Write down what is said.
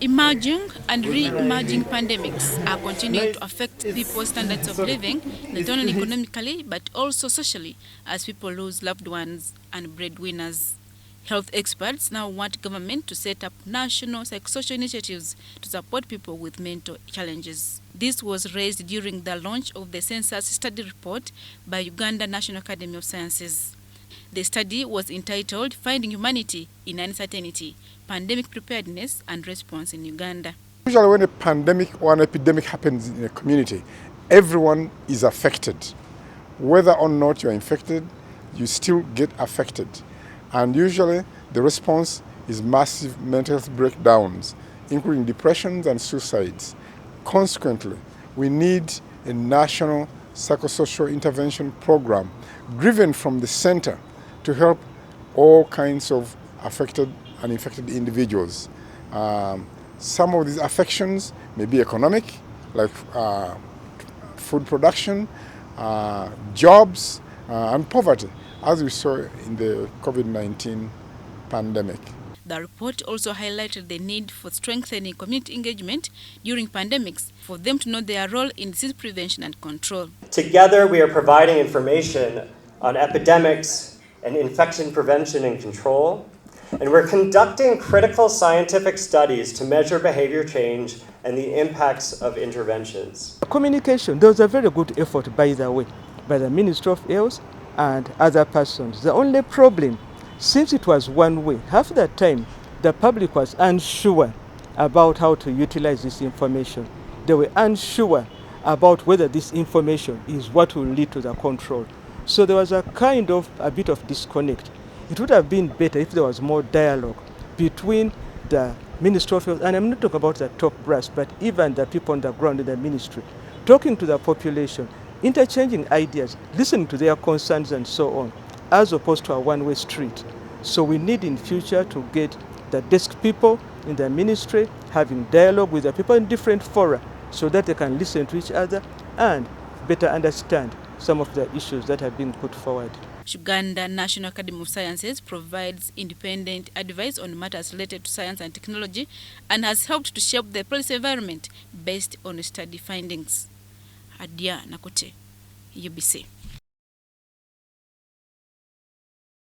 Emerging and re-emerging pandemics are continuing to affect people's standards of living, not only economically but also socially, as people lose loved ones and breadwinners. Health experts now want government to set up national psychosocial initiatives to support people with mental challenges. This was raised during the launch of the census study report by Uganda National Academy of Sciences. The study was entitled Finding Humanity in Uncertainty, Pandemic Preparedness and Response in Uganda. Usually when a pandemic or an epidemic happens in a community, everyone is affected. Whether or not you're infected, you still get affected. And usually the response is massive mental health breakdowns, including depressions and suicides. Consequently, we need a national psychosocial intervention program driven from the center to help all kinds of affected and infected individuals. Some of these affections may be economic, like food production, jobs, and poverty, as we saw in the COVID-19 pandemic. The report also highlighted the need for strengthening community engagement during pandemics for them to know their role in disease prevention and control. Together, we are providing information on epidemics and infection prevention and control, and we're conducting critical scientific studies to measure behavior change and the impacts of interventions. Communication, there was a very good effort, by the way, by the Ministry of Health and other persons. The only problem, since it was one way, half the time the public was unsure about how to utilize this information. They were unsure about whether this information is what will lead to the control. So there was a bit of disconnect. It would have been better if there was more dialogue between the Ministry of Health, and I'm not talking about the top brass, but even the people on the ground in the ministry, talking to the population, interchanging ideas, listening to their concerns and so on, as opposed to a one-way street. So we need in future to get the desk people in the ministry having dialogue with the people in different fora so that they can listen to each other and better understand some of the issues that have been put forward. Uganda National Academy of Sciences provides independent advice on matters related to science and technology and has helped to shape the policy environment based on study findings. Adia Nakote, UBC.